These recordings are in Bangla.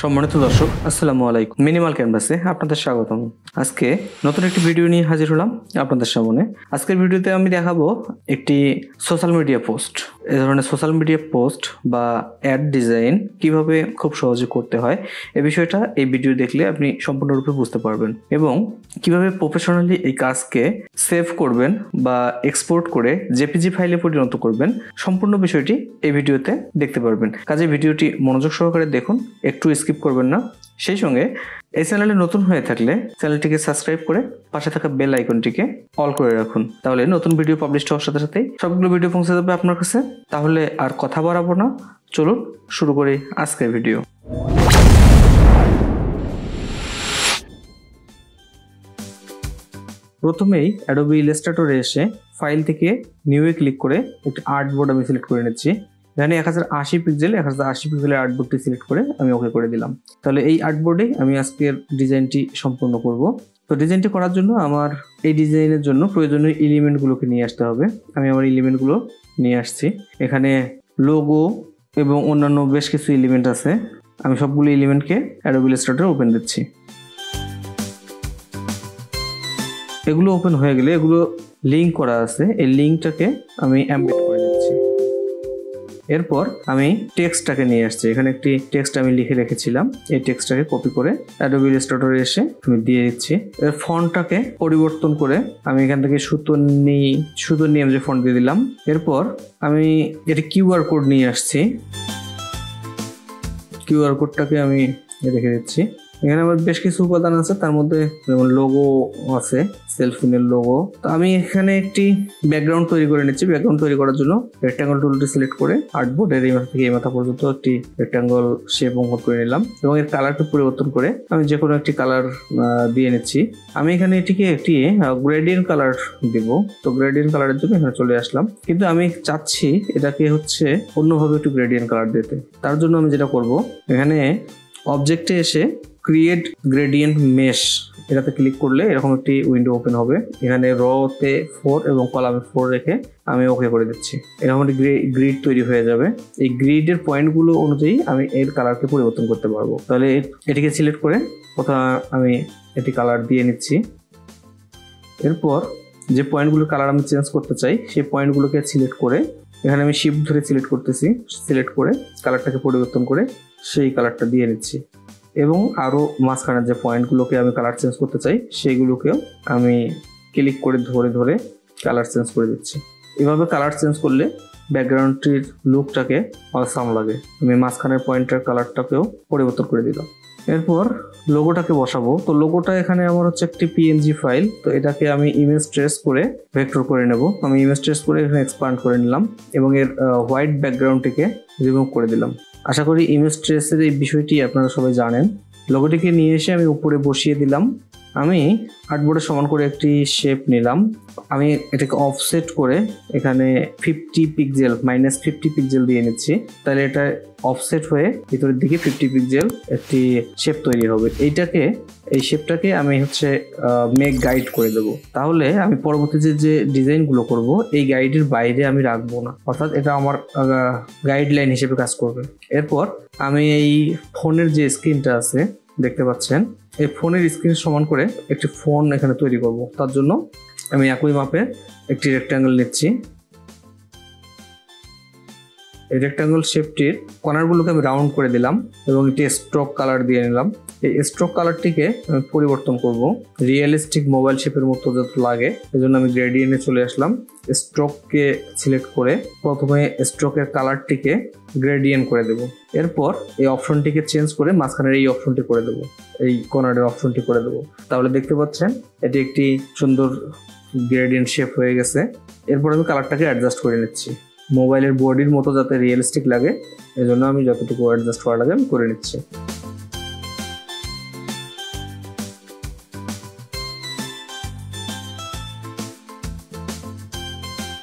সম্মানিত দর্শক, আসসালামু আলাইকুম। মিনিমাল ক্যানভাসে আপনাদের স্বাগতম। আজকে নতুন একটি ভিডিও নিয়ে হাজির হলাম আপনাদের সামনে। আজকের ভিডিওতে আমি দেখাবো একটি সোশ্যাল মিডিয়া পোস্ট। এই ধরনের সোশ্যাল মিডিয়া পোস্ট বা অ্যাড ডিজাইন কিভাবে খুব সহজে করতে হয়, এই বিষয়টা এই ভিডিও দেখলে আপনি সম্পূর্ণরূপে বুঝতে পারবেন এবং কিভাবে প্রফেশনালি এই কাজকে সেভ করবেন বা এক্সপোর্ট করে জেপিজি ফাইলে পরিণত করবেন, সম্পূর্ণ বিষয়টি এই ভিডিওতে দেখতে পারবেন। কাজে ভিডিওটি মনোযোগ সহকারে দেখুন, একটু স্কিপ করবেন না। সেই সঙ্গে এই চ্যানেলে নতুন হয়ে থাকলে চ্যানেলটিকে সাবস্ক্রাইব করে পাশে থাকা বেল আইকনটিকে অল করে রাখুন, তাহলে নতুন ভিডিও পাবলিশ হওয়ার সাথে সাথেই সবগুলো ভিডিও পৌঁছে যাবে আপনার কাছে। তাহলে আর কথা বাড়াবো না, চলুন শুরু করি আজকের ভিডিও। প্রথমেই অ্যাডোবি ইলাস্ট্রেটরে এসে ফাইল থেকে নিউয়ে ক্লিক করে একটি আর্টবোর্ড আমি সিলেক্ট করে নিচ্ছি। এখানে 1080 পিক্সেল 1080 পিক্সেলের আর্টবোর্ডটি সিলেক্ট করে আমি ওকে করে দিলাম। তাহলে এই আর্টবোর্ডে আমি আজকের ডিজাইনটি সম্পূর্ণ করব। তো ডিজাইনটি করার জন্য আমার এই ডিজাইনের জন্য প্রয়োজনীয় এলিমেন্টগুলোকে নিয়ে আসতে হবে। আমি আমার এলিমেন্টগুলো নিয়ে আসছি। এখানে লোগো এবং অন্যান্য বেশ কিছু এলিমেন্ট আছে। আমি সবগুলো এলিমেন্টকে অ্যাডোবি ইলাস্ট্রেটরে ওপেন দিচ্ছি। এগুলো ওপেন হয়ে গেলে এগুলো লিঙ্ক করা আছে, এই লিঙ্কটাকে আমি এমবেড করে দিচ্ছি। এরপর আমি টেক্সটটাকে নিয়ে আসছি। এখানে একটি টেক্সট আমি লিখে রেখেছিলাম, এই টেক্সটটাকে কপি করে অ্যাডোবি ইলাস্ট্রেটরে এসে আমি দিয়ে দিচ্ছি। এর ফন্টটাকে পরিবর্তন করে আমি এখান থেকে সুতোর নিয়ে যে ফন্ট দিয়ে দিলাম। এরপর আমি এটি কিউআর কোড নিয়ে আসছি। কিউআর কোডটাকে আমি রেখে দিচ্ছি। এখানে আমার বেশ কিছু উপাদান আছে, তার মধ্যে যেমন লোগো আছে, সেলফিনের লোগো। তো আমি এখানে একটি ব্যাকগ্রাউন্ড তৈরি করে নিচ্ছি। ব্যাকগ্রাউন্ড তৈরি করার জন্য রেক্ট্যাঙ্গল টুলটি সিলেক্ট করে আর্টবোর্ডের এই মাথা থেকে এই মাথা পর্যন্ত একটি রেক্ট্যাঙ্গল শেপ অঙ্কন করে নিলাম এবং এর কালারকে পরিবর্তন করে আমি যে কোনো একটি কালার দিয়ে নিচ্ছি। আমি এখানে এটিকে একটি গ্রেডিয়েন্ট কালার দিব। তো গ্রেডিয়েন্ট কালারের জন্য এখানে চলে আসলাম, কিন্তু আমি চাচ্ছি এটাকে অন্যভাবে একটু গ্রেডিয়েন্ট কালার দিতে। তার জন্য আমি যেটা করব, এখানে অবজেক্টে এসে ক্রিয়েট গ্রেডিয়েন্ট মেশ এটাতে ক্লিক করলে এরকম একটি উইন্ডো ওপেন হবে। এখানে রতে 4 এবং কলামে 4 রেখে আমি ওকে করে দিচ্ছি। এরকম একটি গ্রিড তৈরি হয়ে যাবে। এই গ্রিডের পয়েন্টগুলো অনুযায়ী আমি এর কালারকে পরিবর্তন করতে পারবো। তাহলে এটিকে সিলেক্ট করে প্রথমে আমি এটি কালার দিয়ে নিচ্ছি। এরপর যে পয়েন্টগুলোর কালার আমি চেঞ্জ করতে চাই সেই পয়েন্টগুলোকে সিলেক্ট করে এখানে আমি শিফট ধরে সিলেক্ট করতেছি। সিলেক্ট করে কালারটাকে পরিবর্তন করে সেই কালারটা দিয়ে নিচ্ছি এবং আরও মাঝখানের যে পয়েন্টগুলোকে আমি কালার চেঞ্জ করতে চাই সেইগুলোকেও আমি ক্লিক করে ধরে ধরে কালার চেঞ্জ করে দিচ্ছি। এভাবে কালার চেঞ্জ করলে ব্যাকগ্রাউন্ডটির লুকটাকে অসাম লাগে। আমি মাঝখানের পয়েন্টের কালারটাকেও পরিবর্তন করে দিলাম। এরপর লোগোটাকে বসাবো। তো লোগোটা এখানে আমার একটি পিএনজি ফাইল। তো এটাকে আমি ইমেজ ট্রেস করে ভেক্টর করে নেব। আমি ইমেজ ট্রেস করে এখানে এক্সপান্ড করে নিলাম এবং এর হোয়াইট ব্যাকগ্রাউন্ডটিকে রিমুভ করে দিলাম। আশা করি ইমেজ ট্রেসের এই বিষয়টি আপনারা সবাই জানেন। লোগোটিকে নিয়ে এসে আমি উপরে বসিয়ে দিলাম। আমি আর্টবোর্ডে সমান করে একটি শেপ নিলাম। আমি এটাকে অফসেট করে এখানে 50 পিক্সেল -50 পিক্সেল দিয়ে নিচ্ছি। তাহলে এটা অফসেট হয়ে ভিতরের দিকে 50 পিক্সেল একটি শেপ তৈরি হবে। এই শেপটাকে আমি মেক গাইড করে দেবো। তাহলে আমি পরবর্তীতে যে ডিজাইনগুলো করব এই গাইডের বাইরে আমি রাখবো না, অর্থাৎ এটা আমার গাইডলাইন হিসেবে কাজ করবে। এরপর আমি এই ফোনের যে স্ক্রিনটা আছে দেখতে পাচ্ছেন, এই ফোনের স্ক্রিন সমান করে একটি ফোন এখানে তৈরি করব। তার জন্য আমি একই মাপে একটি রেক্ট্যাঙ্গেল নিচ্ছি। এই রেক্ট্যাঙ্গেল শেপটির কর্নারগুলোকে আমি রাউন্ড করে দিলাম এবং একটি স্ট্রোক কালার দিয়ে নিলাম। এই স্ট্রোক কালারটিকে আমি পরিবর্তন করব রিয়েলিস্টিক মোবাইল শেপের মতো যত লাগে। এজন্য আমি গ্রেডিয়েন্টে চলে আসলাম। স্ট্রোককে সিলেক্ট করে প্রথমে স্ট্রোকের কালারটিকে গ্রেডিয়েন্ট করে দেব। এরপর এই অপশনটিকে চেঞ্জ করে মাঝখানের এই অপশনটি করে দেব, এই কর্নারের অপশনটি করে দেব। তাহলে দেখতে পাচ্ছেন এটি একটি সুন্দর গ্রেডিয়েন্ট শেপ হয়ে গেছে। এরপর আমি কালারটাকে অ্যাডজাস্ট করে নিচ্ছি মোবাইলের বডির মতো যাতে রিয়েলিস্টিক লাগে, এজন্য আমি যতটুকু অ্যাডজাস্ট করা লাগে আমি করে নিচ্ছি।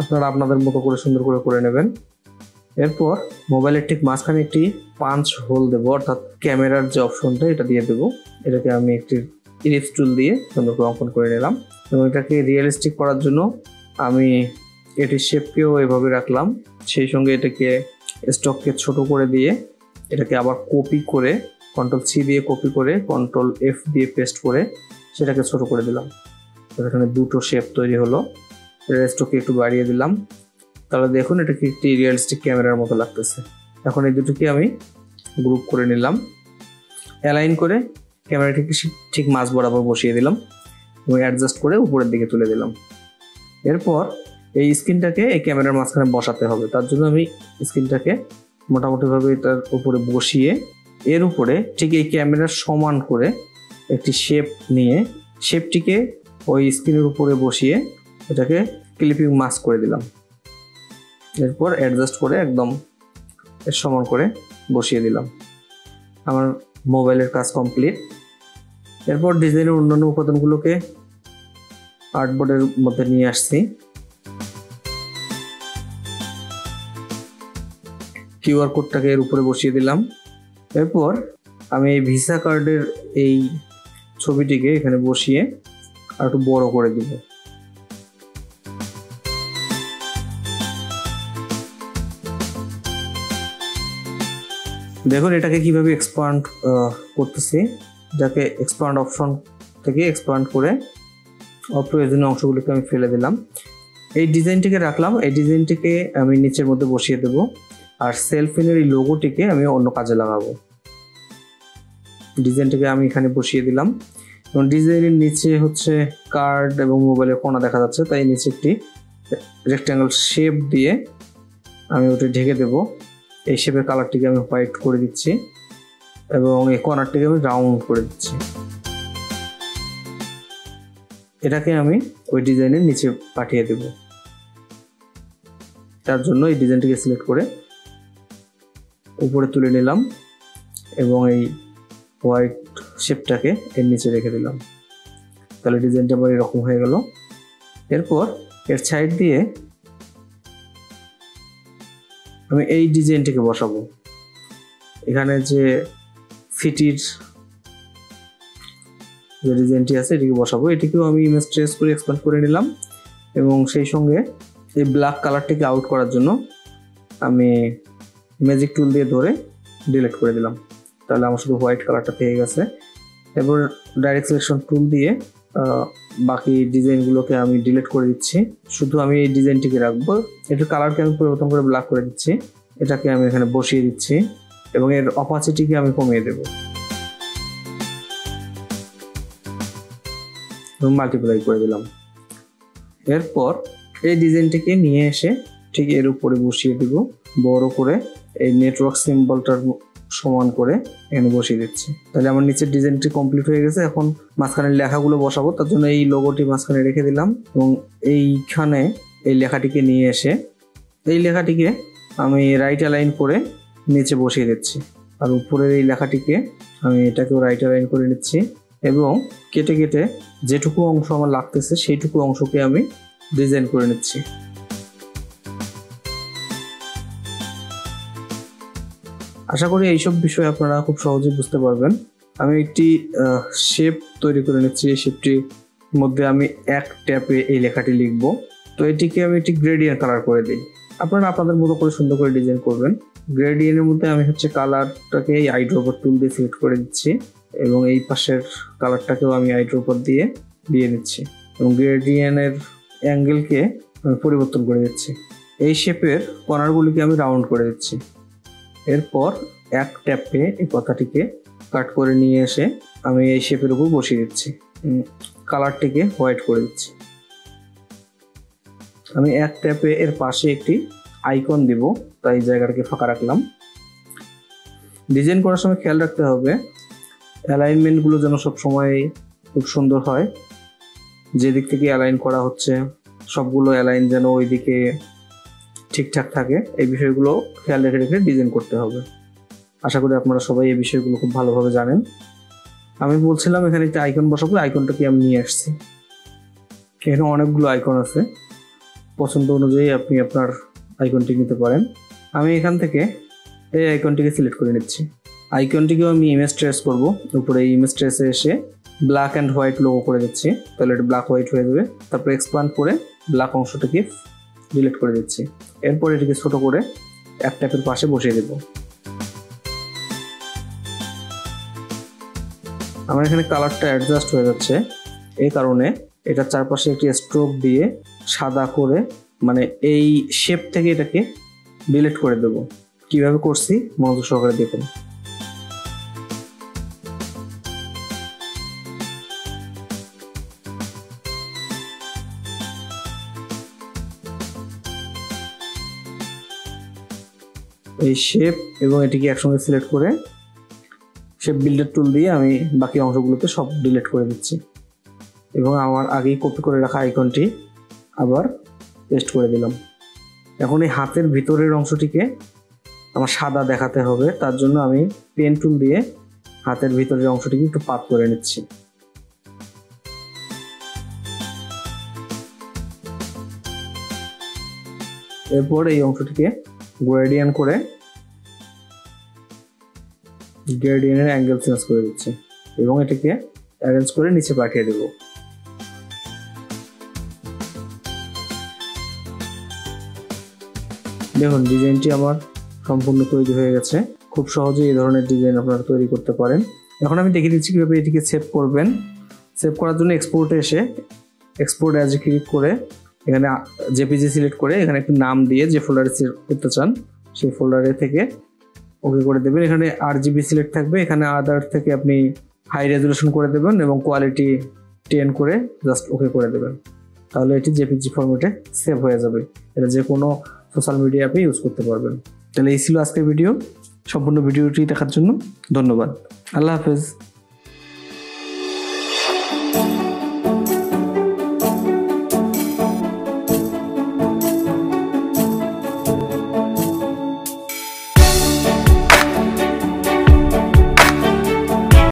আপনারা আপনাদের মতো করে সুন্দর করে নেবেন। এরপর মোবাইলের ঠিক মাঝখানে একটি পাঞ্চ হোল দেবো, অর্থাৎ ক্যামেরার যে অপশনটা এটা দিয়ে দেবো। এটাকে আমি একটি ইরেজ টুল দিয়ে সুন্দর করে অঙ্কন করে নিলাম এবং এটাকে রিয়েলিস্টিক করার জন্য আমি এটির শেপকেও এভাবে রাখলাম। সেই সঙ্গে এটাকে স্টককে ছোট করে দিয়ে এটাকে আবার কপি করে কন্ট্রোল সি দিয়ে কপি করে কন্ট্রোল এফ দিয়ে পেস্ট করে সেটাকে ছোট করে দিলাম। এখানে দুটো শেপ তৈরি হলো। রেস্টকে একটু বাড়িয়ে দিলাম, তাহলে দেখুন এটা কি একটি রিয়েলিস্টিক ক্যামেরার মতো লাগতেছে। এখন এই দুটোকে আমি গ্রুপ করে নিলাম, অ্যালাইন করে ক্যামেরাটিকে ঠিক মাঝ বরাবর বসিয়ে দিলাম এবং অ্যাডজাস্ট করে উপরের দিকে তুলে দিলাম। এরপর এই স্ক্রিনটাকে এই ক্যামেরার মাঝখানে বসাতে হবে। তার জন্য আমি স্ক্রিনটাকে মোটামুটিভাবে এটার উপরে বসিয়ে এর উপরে ঠিক এই ক্যামেরার সমান করে একটি শেপ নিয়ে শেপটিকে ওই স্ক্রিনের উপরে বসিয়ে এটাকে ক্লিপিং মাস্ক করে দিলাম। এরপর অ্যাডজাস্ট করে একদম এর সমান করে বসিয়ে দিলাম। আমার মোবাইলের কাজ কমপ্লিট। এরপর ডিজাইনের অন্যান্য উপাদানগুলোকে আর্টবোর্ডের মধ্যে নিয়ে আসছি। কিউআর কোডটাকে এর উপরে বসিয়ে দিলাম। এরপর আমি এই ভিসা কার্ডের এই ছবিটিকে এখানে বসিয়ে আর একটু বড় করে দিব। দেখুন এটাকে কিভাবে এক্সপান্ড করতেছি। যাকে এক্সপান্ড অপশন থেকে এক্সপান্ড করে অপ্রয়োজনীয় অংশগুলোকে আমি ফেলে দিলাম। এই ডিজাইনটিকে রাখলাম, এই ডিজাইনটিকে আমি নিচের মধ্যে বসিয়ে দেব আর সেলফিনের এই লোগোটিকে আমি অন্য কাজে লাগাবো। ডিজাইনটিকে আমি এখানে বসিয়ে দিলাম এবং ডিজাইনের নিচে হচ্ছে কার্ড এবং মোবাইলের কোণা দেখা যাচ্ছে, তাই নিচে একটি রেক্ট্যাঙ্গেল শেপ দিয়ে আমি ওটা ঢেকে দেব। এই শেপের কালারটিকে আমি হোয়াইট করে দিচ্ছি এবং এই কর্নারটিকে আমি রাউন্ড করে দিচ্ছি। এটাকে আমি ওই ডিজাইনের নিচে পাঠিয়ে দেব। তার জন্য এই ডিজাইনটিকে সিলেক্ট করে উপরে তুলে নিলাম এবং এই হোয়াইট শেপটাকে এর নিচে রেখে দিলাম। তাহলে ডিজাইনটা আমার এরকম হয়ে গেল। এরপর এর সাইড দিয়ে আমি এই ডিজাইনটিকে বসাবো। এখানে যে সিটির যে ডিজাইনটি আছে এটিকে বসাবো। এটিকেও আমি ইমেজ ট্রেস করে এক্সপ্যান্ড করে নিলাম এবং সেই সঙ্গে এই ব্ল্যাক কালারটিকে আউট করার জন্য আমি ম্যাজিক টুল দিয়ে ধরে ডিলিট করে দিলাম। তাহলে আমার শুধু হোয়াইট কালারটা পেয়ে গেছে। এরপর ডাইরেক্ট সিলেকশন টুল দিয়ে বাকি ডিজাইনগুলোকে আমি ডিলিট করে দিচ্ছি, শুধু আমি এই ডিজাইনটিকে রাখবো। এটার কালারকে আমি পরিবর্তন করে ব্ল্যাক করে দিচ্ছি। এটাকে আমি এখানে বসিয়ে দিচ্ছি এবং এর অপাসিটিকে আমি কমিয়ে দেব এবং মাল্টিপ্লাই করে দিলাম। এরপর এই ডিজাইনটিকে নিয়ে এসে ঠিক এর উপরে বসিয়ে দিব, বড় করে এই নেটওয়ার্ক সিম্বলটার সমান করে এখানে বসিয়ে দিচ্ছি। তাহলে আমার নিচের ডিজাইনটি কমপ্লিট হয়ে গেছে। এখন মাঝখানের লেখাগুলো বসাবো, তার জন্য এই লোগোটি মাঝখানে রেখে দিলাম এবং এইখানে এই লেখাটিকে নিয়ে এসে এই লেখাটিকে আমি রাইট অ্যালাইন করে নিচে বসিয়ে দিচ্ছি আর উপরের এই লেখাটিকে আমি এটাকেও রাইট অ্যালাইন করে নিচ্ছি এবং কেটে কেটে যেটুকু অংশ আমার লাগতেছে সেইটুকু অংশকে আমি ডিজাইন করে নিচ্ছি। আশা করি এইসব বিষয় আপনারা খুব সহজে বুঝতে পারবেন। আমি একটি শেপ তৈরি করে নিচ্ছি। এই শেপটির মধ্যে আমি এক ট্যাপে এই লেখাটি লিখব। তো এটিকে আমি একটি গ্রেডিয়েন্ট কালার করে দিই। আপনারা আপনাদের মতো করে সুন্দর করে ডিজাইন করবেন। গ্রেডিয়েন্টের মধ্যে আমি হচ্ছে কালারটাকে এই আইড্রপার টুল দিয়ে সিলেক্ট করে দিচ্ছি এবং এই পাশের কালারটাকেও আমি আইড্রপার দিয়ে নিচ্ছি এবং গ্রেডিয়েন্টের অ্যাঙ্গেলকে আমি পরিবর্তন করে দিচ্ছি। এই শেপের কর্নারগুলিকে আমি রাউন্ড করে দিচ্ছি। এরপর এক ট্যাপে এই কথাটিকে কাট করে নিয়ে এসে আমি এই শেপের উপর বসিয়ে দিচ্ছি, কালারটিকে হোয়াইট করে দিচ্ছি। আমি এক ট্যাপে এর পাশে একটি আইকন দিব, তাই জায়গাটাকে ফাঁকা রাখলাম। ডিজাইন করার সময় খেয়াল রাখতে হবে অ্যালাইনমেন্টগুলো যেন সব সময় খুব সুন্দর হয়। যে দিক থেকে অ্যালাইন করা হচ্ছে সবগুলো অ্যালাইন যেন ওই দিকে ঠিকঠাক থাকে, এই বিষয়গুলো খেয়াল রেখে রেখে ডিজাইন করতে হবে। আশা করি আপনারা সবাই এই বিষয়গুলো খুব ভালোভাবে জানেন। আমি বলছিলাম এখানে একটা আইকন বসাবো, আইকনটাকে আমি নিয়ে আসছি। এখানে অনেকগুলো আইকন আছে, পছন্দ অনুযায়ী আপনি আপনার আইকনটি নিতে পারেন। আমি এখান থেকে এই আইকনটিকে সিলেক্ট করে নিচ্ছি। আইকনটিকেও আমি ইমেজ ট্রেস করব। উপরে ইমেজ ট্রেসে এসে ব্ল্যাক অ্যান্ড হোয়াইট লোগো করে দিচ্ছি, তাহলে এটা ব্ল্যাক হোয়াইট হয়ে যাবে। তারপর এক্সপ্যান্ড করে ব্ল্যাক অংশটাকে ডিলিট করে দিচ্ছি। এরপর এটিকে ছোট করে এক ট্যাপের পাশে বসিয়ে দেব। আমার এখানে কালারটা অ্যাডজাস্ট হয়ে যাচ্ছে, এই কারণে এটার চারপাশে একটি স্ট্রোক দিয়ে সাদা করে মানে এই শেপ থেকে এটাকে ডিলিট করে দেব। কিভাবে করছি মনোযোগ সহকারে দেখুন। এই শেপ এবং এটিকে একসঙ্গে সিলেক্ট করে শেপ বিল্ডার টুল দিয়ে আমি বাকি অংশগুলোতে সব ডিলিট করে দিচ্ছি এবং আমার আগেই কপি করে রাখা আইকনটি আবার পেস্ট করে দিলাম। এখন এই হাতের ভিতরের অংশটিকে আমার সাদা দেখাতে হবে, তার জন্য আমি পেন টুল দিয়ে হাতের ভিতরের অংশটিকে একটু পাত করে নিচ্ছি। এরপর এই অংশটিকে গ্রেডিয়েন্ট করে গ্রেডিয়েন্টের অ্যাঙ্গেল চেঞ্জ করে দিচ্ছি এবং এটাকে অ্যারেঞ্জ করে নিচে পাঠিয়ে দেব। দেখুন ডিজাইনটি আমার সম্পূর্ণ তৈরি হয়ে গেছে। খুব সহজেই এই ধরনের ডিজাইন আপনারা তৈরি করতে পারেন। এখন আমি দেখিয়ে দিচ্ছি কিভাবে এটিকে সেভ করবেন। সেভ করার জন্য এক্সপোর্টে এসে এক্সপোর্ট অ্যাজ ক্লিক করে এখানে জেপিজি সিলেক্ট করে এখানে একটি নাম দিয়ে যে ফোল্ডারে সেভ করতে চান সেই ফোল্ডারে থেকে ওকে করে দেবেন। এখানে RGB সিলেক্ট থাকবে, এখানে আদার থেকে আপনি হাই রেজুলেশন করে দেবেন এবং কোয়ালিটি 10 করে জাস্ট ওকে করে দেবেন, তাহলে এটি জেপিজি ফরম্যাটে সেভ হয়ে যাবে। এটা যে কোনো সোশ্যাল মিডিয়া অ্যাপে ইউজ করতে পারবেন। তাহলে এই ছিল আজকের ভিডিও। সম্পূর্ণ ভিডিওটি দেখার জন্য ধন্যবাদ। আল্লাহ হাফেজ।